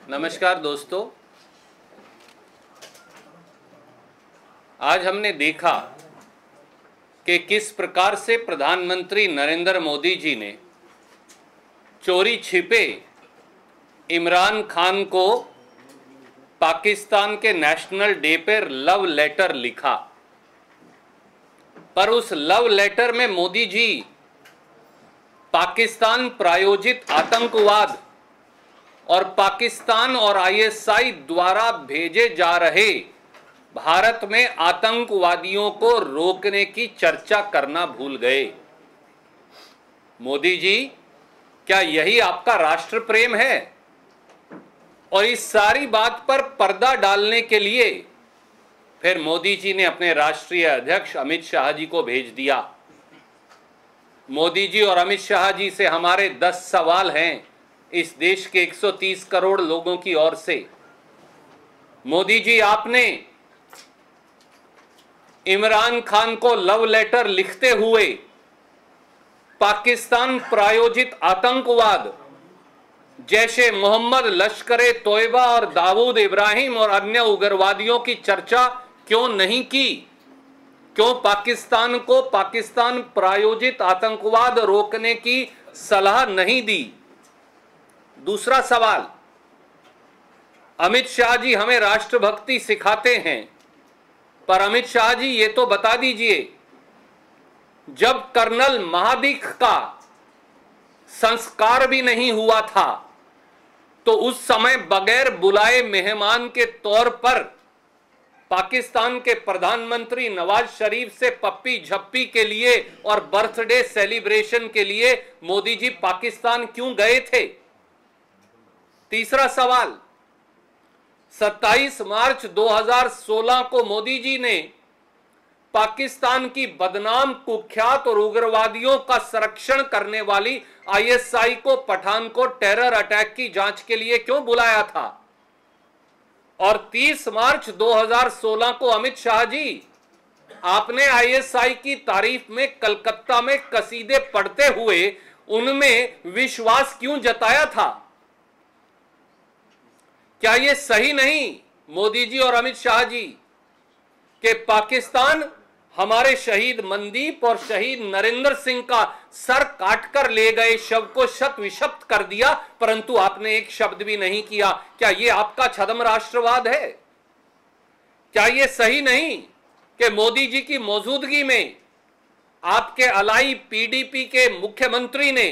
नमस्कार दोस्तों, आज हमने देखा कि किस प्रकार से प्रधानमंत्री नरेंद्र मोदी जी ने चोरी छिपे इमरान खान को पाकिस्तान के नेशनल डे पर लव लेटर लिखा। पर उस लव लेटर में मोदी जी पाकिस्तान प्रायोजित आतंकवाद और पाकिस्तान और आईएसआई द्वारा भेजे जा रहे भारत में आतंकवादियों को रोकने की चर्चा करना भूल गए। मोदी जी, क्या यही आपका राष्ट्र प्रेम है? और इस सारी बात पर पर्दा डालने के लिए फिर मोदी जी ने अपने राष्ट्रीय अध्यक्ष अमित शाह जी को भेज दिया। मोदी जी और अमित शाह जी से हमारे 10 सवाल हैं इस देश के 130 करोड़ लोगों की ओर से। मोदी जी, आपने इमरान खान को लव लेटर लिखते हुए पाकिस्तान प्रायोजित आतंकवाद जैसे मोहम्मद लश्कर तोयबा और दाऊद इब्राहिम और अन्य उग्रवादियों की चर्चा क्यों नहीं की? क्यों पाकिस्तान को पाकिस्तान प्रायोजित आतंकवाद रोकने की सलाह नहीं दी? दूसरा सवाल, अमित शाह जी हमें राष्ट्रभक्ति सिखाते हैं, पर अमित शाह जी ये तो बता दीजिए, जब कर्नल महादिक का संस्कार भी नहीं हुआ था तो उस समय बगैर बुलाए मेहमान के तौर पर पाकिस्तान के प्रधानमंत्री नवाज शरीफ से पप्पी झप्पी के लिए और बर्थडे सेलिब्रेशन के लिए मोदी जी पाकिस्तान क्यों गए थे? तीसरा सवाल, 27 मार्च 2016 को मोदी जी ने पाकिस्तान की बदनाम, कुख्यात और उग्रवादियों का संरक्षण करने वाली आईएसआई को पठानकोट टेरर अटैक की जांच के लिए क्यों बुलाया था? और 30 मार्च 2016 को अमित शाह जी, आपने आईएसआई की तारीफ में कलकत्ता में कसीदे पढ़ते हुए उनमें विश्वास क्यों जताया था? क्या यह सही नहीं मोदी जी और अमित शाह जी कि पाकिस्तान हमारे शहीद मनदीप और शहीद नरेंद्र सिंह का सर काटकर ले गए शव को शत विशप्त कर दिया, परंतु आपने एक शब्द भी नहीं किया? क्या यह आपका छद्म राष्ट्रवाद है? क्या यह सही नहीं कि मोदी जी की मौजूदगी में आपके अलाई पीडीपी के मुख्यमंत्री ने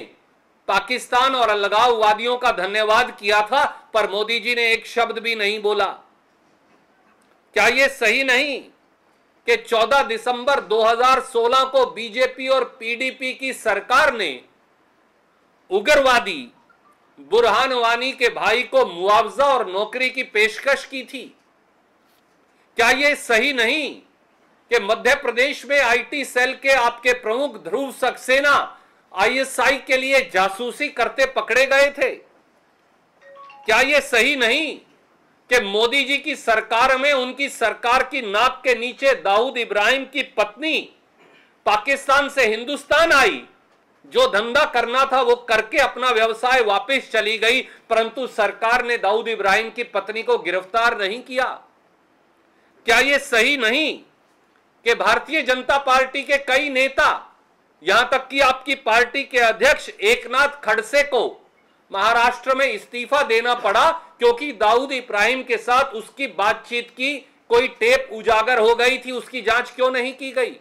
पाकिस्तान और अलगाववादियों का धन्यवाद किया था, पर मोदी जी ने एक शब्द भी नहीं बोला? क्या यह सही नहीं कि 14 दिसंबर 2016 को बीजेपी और पीडीपी की सरकार ने उग्रवादी बुरहान वानी के भाई को मुआवजा और नौकरी की पेशकश की थी? क्या यह सही नहीं कि मध्य प्रदेश में आईटी सेल के आपके प्रमुख ध्रुव सक्सेना आईएसआई के लिए जासूसी करते पकड़े गए थे? क्या यह सही नहीं कि मोदी जी की सरकार में उनकी सरकार की नाक के नीचे दाऊद इब्राहिम की पत्नी पाकिस्तान से हिंदुस्तान आई, जो धंधा करना था वो करके अपना व्यवसाय वापस चली गई, परंतु सरकार ने दाऊद इब्राहिम की पत्नी को गिरफ्तार नहीं किया? क्या यह सही नहीं कि भारतीय जनता पार्टी के कई नेता, यहां तक कि आपकी पार्टी के अध्यक्ष एकनाथ खड़से को महाराष्ट्र में इस्तीफा देना पड़ा क्योंकि दाऊद इब्राहिम के साथ उसकी बातचीत की कोई टेप उजागर हो गई थी? उसकी जांच क्यों नहीं की गई?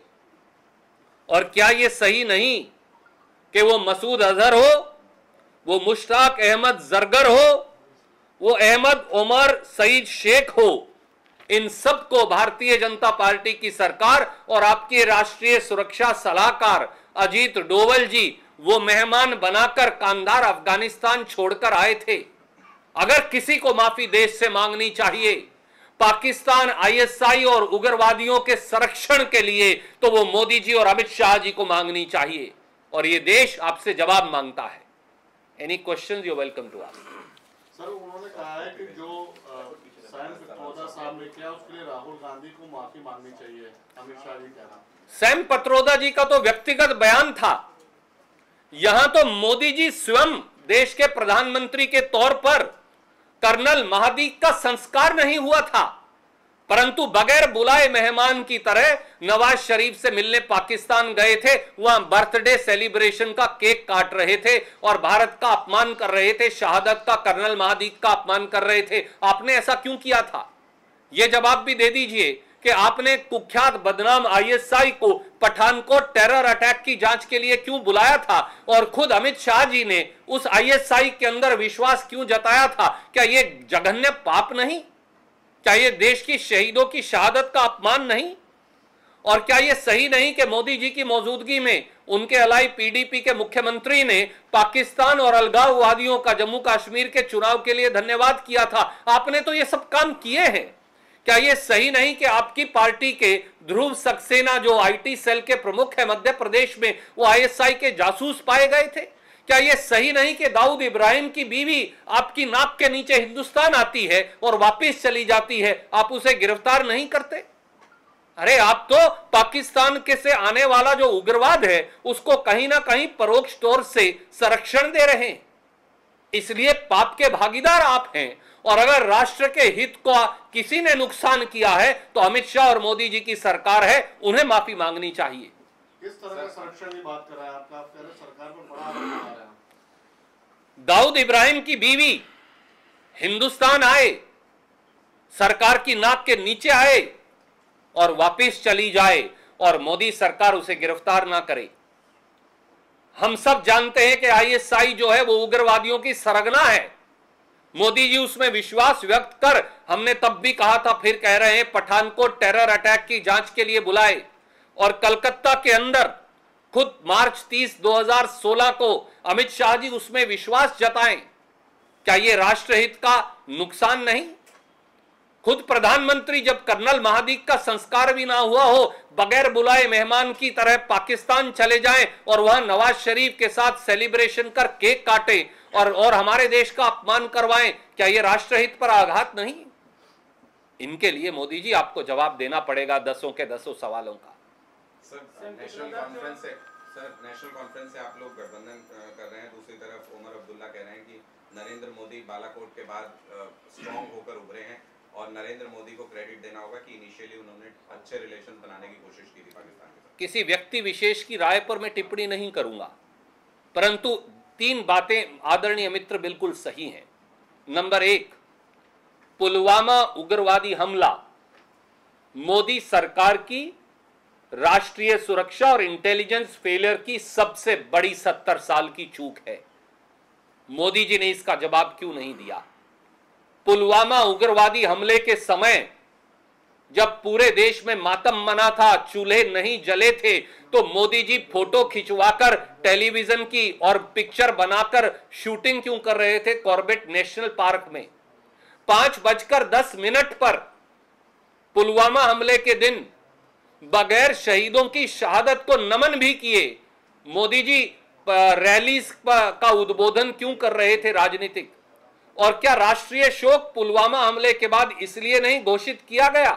और क्या यह सही नहीं कि वो मसूद अजहर हो, वो मुश्ताक अहमद जरगर हो, वो अहमद उमर सईद शेख हो, इन सबको भारतीय जनता पार्टी की सरकार और आपके राष्ट्रीय सुरक्षा सलाहकार अजीत डोवल जी वो मेहमान बनाकर कांधार अफगानिस्तान छोड़कर आए थे? अगर किसी को माफी देश से मांगनी चाहिए पाकिस्तान, आईएसआई और उग्रवादियों के संरक्षण के लिए, तो वो मोदी जी और अमित शाह जी को मांगनी चाहिए, और ये देश आपसे जवाब मांगता है। Any question you welcome to ask. Sir, उन्होंने कहा है कि जो सैम पित्रोदा साहब ने किया उसके लिए राहुल गांधी को माफी मांगनी चाहिए, अमित शाह जी कह रहा। सैम पित्रोदा जी का तो व्यक्तिगत बयान था, यहां तो मोदी जी स्वयं देश के प्रधानमंत्री के तौर पर कर्नल महादीक का संस्कार नहीं हुआ था, परंतु बगैर बुलाए मेहमान की तरह नवाज शरीफ से मिलने पाकिस्तान गए थे। वहां बर्थडे सेलिब्रेशन का केक काट रहे थे और भारत का अपमान कर रहे थे, शहादत का, कर्नल महादीक का अपमान कर रहे थे। आपने ऐसा क्यों किया था? यह जवाब भी दे दीजिए कि आपने कुख्यात बदनाम आईएसआई को पठानकोट टेरर अटैक की जांच के लिए क्यों बुलाया था और खुद अमित शाह जी ने उस आईएसआई के अंदर विश्वास क्यों जताया था? क्या यह जघन्य पाप नहीं? क्या यह देश की शहीदों की शहादत का अपमान नहीं? और क्या यह सही नहीं कि मोदी जी की मौजूदगी में उनके अलाई पीडीपी के मुख्यमंत्री ने पाकिस्तान और अलगाववादियों का जम्मू कश्मीर के चुनाव के लिए धन्यवाद किया था? आपने तो यह सब काम किए हैं। क्या यह सही नहीं कि आपकी पार्टी के ध्रुव सक्सेना जो आईटी सेल के प्रमुख है मध्य प्रदेश में, वो आईएसआई के जासूस पाए गए थे? क्या यह सही नहीं कि दाऊद इब्राहिम की बीवी आपकी नाक के नीचे हिंदुस्तान आती है और वापस चली जाती है, आप उसे गिरफ्तार नहीं करते? अरे आप तो पाकिस्तान के से आने वाला जो उग्रवाद है उसको कहीं ना कहीं परोक्ष तौर से संरक्षण दे रहे हैं। इसलिए पाप के भागीदार आप हैं। और अगर राष्ट्र के हित को किसी ने नुकसान किया है तो अमित शाह और मोदी जी की सरकार है, उन्हें माफी मांगनी चाहिए। किस तरह का संरक्षण की बात कर रहे हैं आप कह रहे हैं सरकार पर बड़ा आरोप लगा रहे हैं। दाऊद इब्राहिम की बीवी हिंदुस्तान आए, सरकार की नाक के नीचे आए और वापस चली जाए और मोदी सरकार उसे गिरफ्तार ना करे। हम सब जानते हैं कि आईएसआई जो है वो उग्रवादियों की सरगना है। मोदी जी उसमें विश्वास व्यक्त कर, हमने तब भी कहा था, फिर कह रहे हैं, पठानकोट टेरर अटैक की जांच के लिए बुलाए और कलकत्ता के अंदर खुद मार्च 30, 2016 को अमित शाह जी उसमें विश्वास जताएं। क्या यह राष्ट्रहित का नुकसान नहीं? खुद प्रधानमंत्री जब कर्नल महादीक का संस्कार भी ना हुआ हो, बगैर बुलाए मेहमान की तरह पाकिस्तान चले जाएं और वहां नवाज शरीफ के साथ सेलिब्रेशन कर केक काटे और हमारे देश का अपमान करवाएं, क्या यह राष्ट्रहित पर आघात नहीं? इनके लिए मोदी जी आपको जवाब देना पड़ेगा दसों के दसों सवालों का। सर, नेशनल कॉन्फ्रेंस से आप लोग गठबंधन कर रहे हैं, दूसरी तरफ उमर अब्दुल्ला कह रहे हैं कि नरेंद्र मोदी बालाकोट के बाद स्ट्रॉन्ग होकर उभरे हैं और नरेंद्र मोदी को क्रेडिट देना होगा कि इनिशियली उन्होंने अच्छे रिलेशन बनाने की कोशिश की थी पाकिस्तान के साथ। किसी व्यक्ति विशेष की राय पर मैं टिप्पणी नहीं करूंगा, परंतु तीन बातें आदरणीय मित्र बिल्कुल सही हैं। नंबर एक, पुलवामा उग्रवादी हमला मोदी सरकार की राष्ट्रीय सुरक्षा और इंटेलिजेंस फेलियर की सबसे बड़ी 70 साल की चूक है। मोदी जी ने इसका जवाब क्यों नहीं दिया? पुलवामा उग्रवादी हमले के समय जब पूरे देश में मातम मना था, चूल्हे नहीं जले थे, तो मोदी जी फोटो खिंचवाकर टेलीविजन की और पिक्चर बनाकर शूटिंग क्यों कर रहे थे कॉर्बेट नेशनल पार्क में? 5:10 पर पुलवामा हमले के दिन बगैर शहीदों की शहादत को नमन भी किए मोदी जी रैलीज का उद्बोधन क्यों कर रहे थे राजनीतिक? और क्या राष्ट्रीय शोक पुलवामा हमले के बाद इसलिए नहीं घोषित किया गया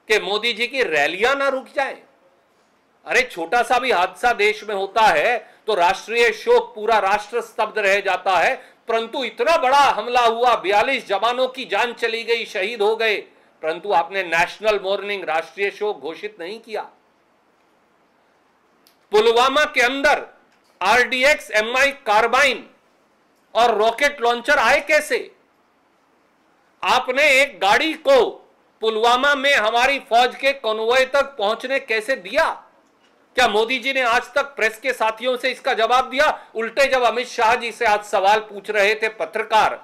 कि मोदी जी की रैलियां ना रुक जाएं? अरे छोटा सा भी हादसा देश में होता है तो राष्ट्रीय शोक, पूरा राष्ट्र स्तब्ध रह जाता है, परंतु इतना बड़ा हमला हुआ, 42 जवानों की जान चली गई, शहीद हो गए, परंतु आपने नेशनल मॉर्निंग, राष्ट्रीय शोक घोषित नहीं किया। पुलवामा के अंदर आरडीएक्स एमआई कार्बाइन और रॉकेट लॉन्चर आए कैसे? आपने एक गाड़ी को पुलवामा में हमारी फौज के कॉन्वॉय तक पहुंचने कैसे दिया? क्या मोदी जी ने आज तक प्रेस के साथियों से इसका जवाब दिया? उल्टे जब अमित शाह जी से आज सवाल पूछ रहे थे पत्रकार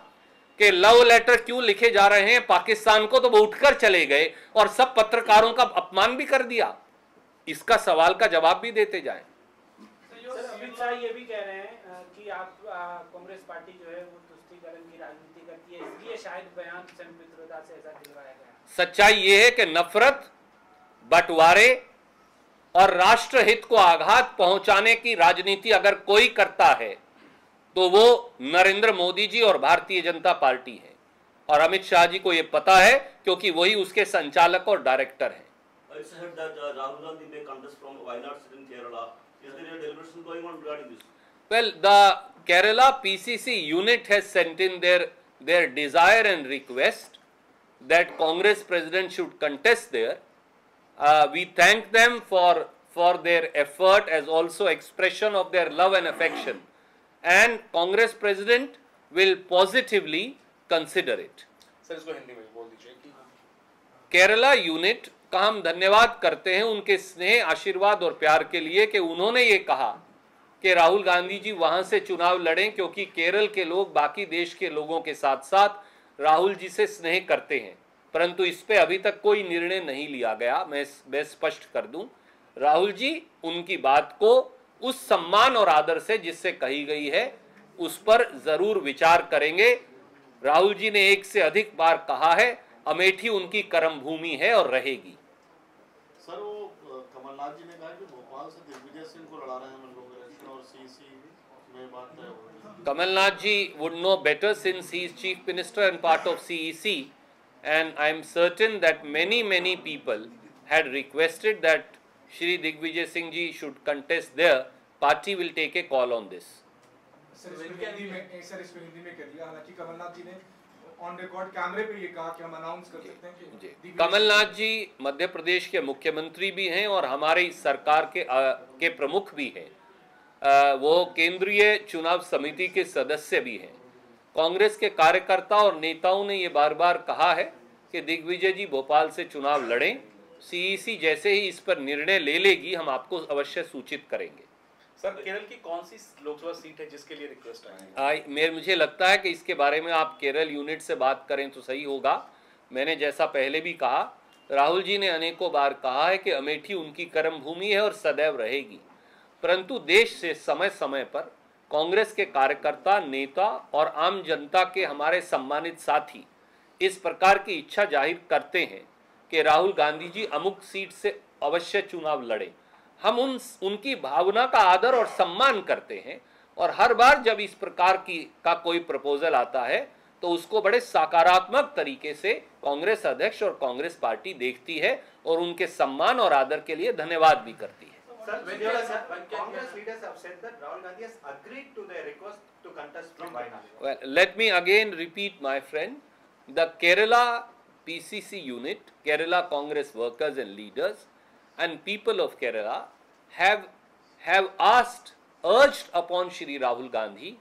कि लव लेटर क्यों लिखे जा रहे हैं पाकिस्तान को, तो वो उठकर चले गए और सब पत्रकारों का अपमान भी कर दिया। इसका सवाल का जवाब भी देते जाएं। अमित शाह ये भी कह रहे हैं कि आप कांग्रेस पार्टी जो है वो तुष्टीकरण की राजनीति करती है, इसलिए शायद बयान संवित्रोदा से ऐसा दिलवाया गया। सच्चाई ये है कि नफरत, बंटवारे और राष्ट्रहित को आघात पहुंचाने की राजनीति अगर कोई करता है तो वो नरेंद्र मोदी जी और भारतीय जनता पार्टी है, और अमित शाह जी को ये पता है क्योंकि वही उसके संचालक और डायरेक्टर हैं। Well, the Kerala PCC unit has sent in their their desire and request that Congress president should contest there. We thank them for their effort as also expression of their love and affection, and Congress president will positively consider it. Sir इसको हिंदी में बोल दीजिए कि Kerala unit का हम धन्यवाद करते हैं उनके स्नेह, आशीर्वाद और प्यार के लिए कि उन्होंने ये कहा कि राहुल गांधी जी वहां से चुनाव लड़ें, क्योंकि केरल के लोग बाकी देश के लोगों के साथ साथ राहुल जी से स्नेह करते हैं। परंतु इस पे अभी तक कोई निर्णय नहीं लिया गया। मैं स्पष्ट कर दूं, राहुल जी उनकी बात को उस सम्मान और आदर से जिससे कही गई है उस पर जरूर विचार करेंगे। राहुल जी ने एक से अधिक बार कहा है अमेठी उनकी कर्म भूमि है और रहेगी। सर वो कमलनाथ जी ने कहा कि भोपाल से दिग्विजय सिंह को लड़ा रहे हैं हम लोग इलेक्शन और सीसी में बात तय हो गई। Kamalnath ji would know better since he is chief minister and part of CEC, and I am certain that many people had requested that Shri Digvijay Singh ji should contest there. Party will take a call on this. Sir इसको हिंदी में कह दिया। हालांकि कमलनाथ जी ने on record कैमरे पे ये कहा कि हम अनाउंस कर सकते हैं कि कमलनाथ जी मध्य प्रदेश के मुख्यमंत्री भी हैं और हमारी सरकार के प्रमुख भी हैं। वो केंद्रीय चुनाव समिति के सदस्य भी हैं। कांग्रेस के कार्यकर्ता और नेताओं ने ये बार बार कहा है कि दिग्विजय जी भोपाल से चुनाव लड़ें। सीईसी जैसे ही इस पर निर्णय ले लेगी हम आपको अवश्य सूचित करेंगे। सर केरल की कौन सी लोकसभा सीट है जिसके लिए रिक्वेस्ट आई है? मुझे लगता है कि इसके बारे में आप केरल यूनिट से बात करें तो सही होगा। मैंने जैसा पहले भी कहा, राहुल जी ने अनेकों बार कहा है कि अमेठी उनकी कर्म भूमि है और सदैव रहेगी। परंतु देश से समय समय पर कांग्रेस के कार्यकर्ता, नेता और आम जनता के हमारे सम्मानित साथी इस प्रकार की इच्छा जाहिर करते हैं कि राहुल गांधी जी अमुक सीट से अवश्य चुनाव लड़े। हम उनकी भावना का आदर और सम्मान करते हैं और हर बार जब इस प्रकार का कोई प्रपोजल आता है तो उसको बड़े सकारात्मक तरीके से कांग्रेस अध्यक्ष और कांग्रेस पार्टी देखती है और उनके सम्मान और आदर के लिए धन्यवाद भी करती है। Congress leaders have said that Rahul Gandhi has agreed to their request to contest from Wayanad. Well, let me again repeat, my friend, the Kerala PCC unit, Kerala Congress workers and leaders and people of Kerala have urged upon Shri Rahul Gandhi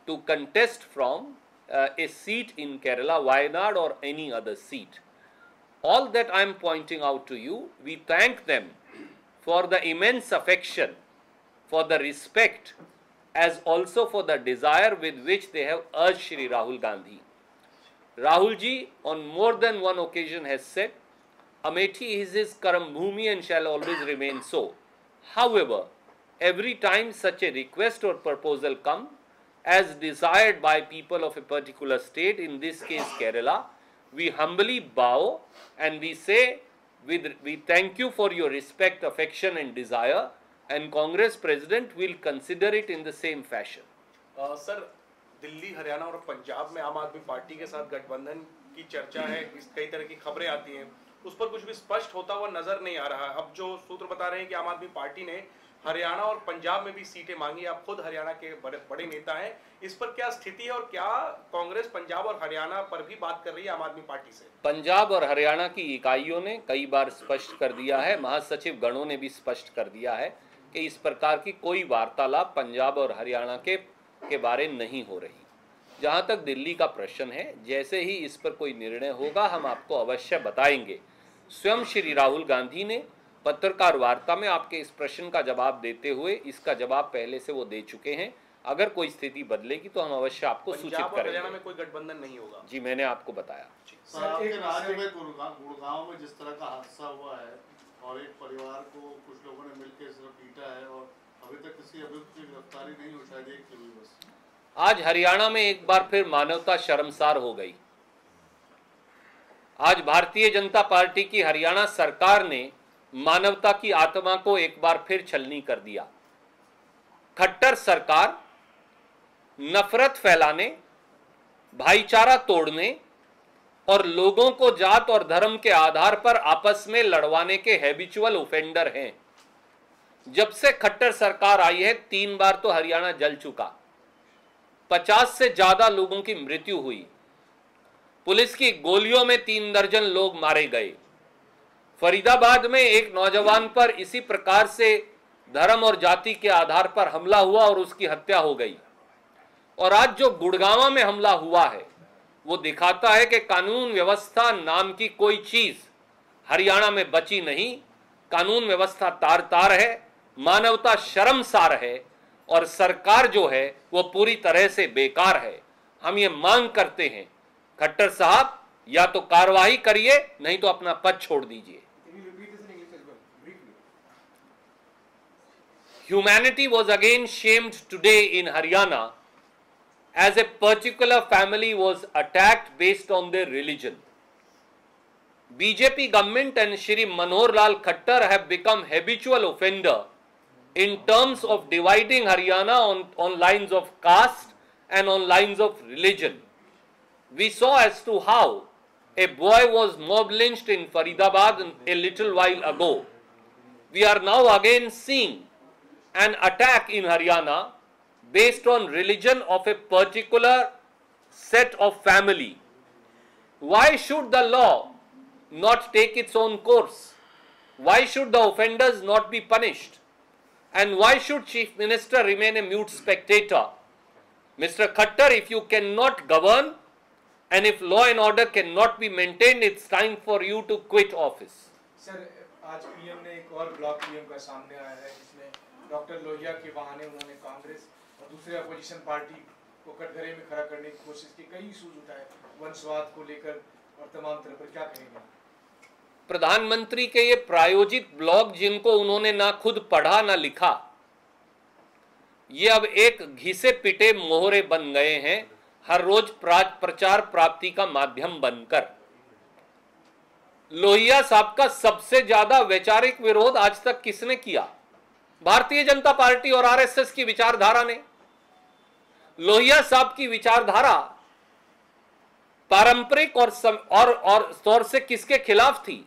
to contest from a seat in Kerala, Wayanad or any other seat. All that I am pointing out to you, we thank them for the immense affection, for the respect, as also for the desire with which they have urged Shri Rahul Gandhi. Rahul ji on more than one occasion has said, Amethi is his karam bhumi and shall always remain so. However, every time such a request or proposal comes, as desired by people of a particular state, in this case Kerala, we humbly bow and we say, we thank you for your respect, affection and desire, and Congress President will consider it in the same fashion. Sir Delhi, Haryana और पंजाब में आम आदमी party के साथ गठबंधन की चर्चा है, कई तरह की खबरें आती हैं, उस पर कुछ भी स्पष्ट होता हुआ नजर नहीं आ रहा है। अब जो सूत्र बता रहे हैं कि आम आदमी पार्टी ने हरियाणा और पंजाब में भी सीटें मांगी, आप खुद हरियाणा के बड़े नेता हैं, इस पर क्या स्थिति है और क्या कांग्रेस पंजाब और हरियाणा पर भी बात कर रही है आम आदमी पार्टी से? पंजाब और हरियाणा की इकाइयों ने कई बार स्पष्ट कर दिया है, महासचिव गणों ने भी स्पष्ट कर दिया है कि इस प्रकार की कोई वार्तालाप पंजाब और हरियाणा के बारे नहीं हो रही। जहां तक दिल्ली का प्रश्न है, जैसे ही इस पर कोई निर्णय होगा हम आपको अवश्य बताएंगे। स्वयं श्री राहुल गांधी ने पत्रकार वार्ता में आपके इस प्रश्न का जवाब देते हुए इसका जवाब पहले से वो दे चुके हैं। अगर कोई स्थिति बदलेगी तो हम अवश्य आपको सूचित करेंगे। हरियाणा में कोई गठबंधन नहीं होगा? जी, मैंने आपको बताया। सर, आपके राज्य में गुड़गांव में जिस तरह का हादसा हुआ है और एक परिवार को कुछ लोगों ने मिलकर सिर्फ पीटा है और अभी तक किसी अभियुक्त की गिरफ्तारी नहीं हो, शायद एक हुई बस। आज हरियाणा में एक बार फिर मानवता शर्मसार हो गई। आज भारतीय जनता पार्टी की हरियाणा सरकार ने मानवता की आत्मा को एक बार फिर छलनी कर दिया। खट्टर सरकार नफरत फैलाने, भाईचारा तोड़ने और लोगों को जात और धर्म के आधार पर आपस में लड़वाने के हैबिचुअल ऑफेंडर हैं। जब से खट्टर सरकार आई है 3 बार तो हरियाणा जल चुका, 50 से ज्यादा लोगों की मृत्यु हुई, पुलिस की गोलियों में 3 दर्जन लोग मारे गए। फरीदाबाद में एक नौजवान पर इसी प्रकार से धर्म और जाति के आधार पर हमला हुआ और उसकी हत्या हो गई। और आज जो गुड़गांव में हमला हुआ है वो दिखाता है कि कानून व्यवस्था नाम की कोई चीज हरियाणा में बची नहीं। कानून व्यवस्था तार तार है, मानवता शर्मसार है और सरकार जो है वो पूरी तरह से बेकार है। हम ये मांग करते हैं खट्टर साहब या तो कार्रवाई करिए नहीं तो अपना पद छोड़ दीजिए। Humanity was again shamed today in Haryana as a particular family was attacked based on their religion. BJP government and Shri Manohar Lal Khattar have become habitual offender in terms of dividing Haryana on lines of caste and on lines of religion. We saw as to how a boy was mob lynched in Faridabad a little while ago. We are now again seeing an attack in Haryana based on religion of a particular set of family. Why should the law not take its own course? Why should the offenders not be punished? And why should Chief Minister remain a mute spectator? Mr. Khattar, if you cannot govern and if law and order cannot be maintained, it's time for you to quit office. Sir, आज PM ने एक और block PM का सामने आया है जिसमें doctor Lohia के बहाने उन्होंने कांग्रेस और दूसरे अपोजिशन पार्टी को कटघरे में खड़ा करने की कोशिश की। कई इशूज उठाए वंशवाद को लेकर और तमाम तरह पर, क्या कहेंगे? प्रधानमंत्री के ये प्रायोजित ब्लॉग जिनको उन्होंने ना खुद पढ़ा ना लिखा, ये अब एक घिसे पिटे मोहरे बन गए हैं, हर रोज प्रचार प्राप्ति का माध्यम बनकर। लोहिया साहब का सबसे ज्यादा वैचारिक विरोध आज तक किसने किया? भारतीय जनता पार्टी और आरएसएस की विचारधारा ने। लोहिया साहब की विचारधारा पारंपरिक और तौर से किसके खिलाफ थी?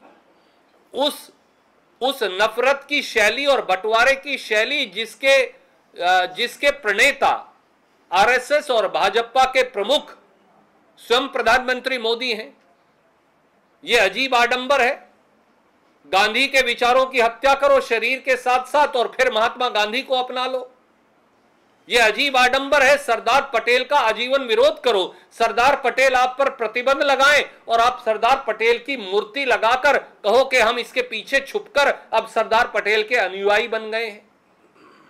उस नफरत की शैली और बंटवारे की शैली जिसके प्रणेता आरएसएस और भाजपा के प्रमुख स्वयं प्रधानमंत्री मोदी हैं। यह अजीब आडंबर है। गांधी के विचारों की हत्या करो शरीर के साथ साथ और फिर महात्मा गांधी को अपना लो। यह अजीब आडंबर है। सरदार पटेल का आजीवन विरोध करो, सरदार पटेल आप पर प्रतिबंध लगाएं और आप सरदार पटेल की मूर्ति लगाकर कहो कि हम इसके पीछे छुपकर अब सरदार पटेल के अनुयायी बन गए हैं।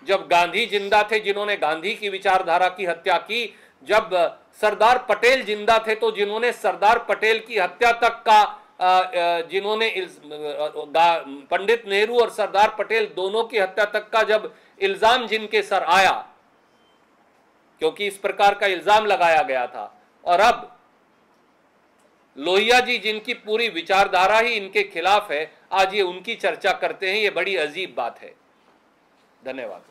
जब गांधी जिंदा थे, जिन्होंने गांधी की विचारधारा की हत्या की, जब सरदार पटेल जिंदा थे तो जिन्होंने सरदार पटेल की हत्या तक का जिन्होंने पंडित नेहरू और सरदार पटेल दोनों की हत्या तक का जब इल्जाम जिनके सर आया, क्योंकि इस प्रकार का इल्जाम लगाया गया था, और अब लोहिया जी जिनकी पूरी विचारधारा ही इनके खिलाफ है, आज ये उनकी चर्चा करते हैं, ये बड़ी अजीब बात है। धन्यवाद।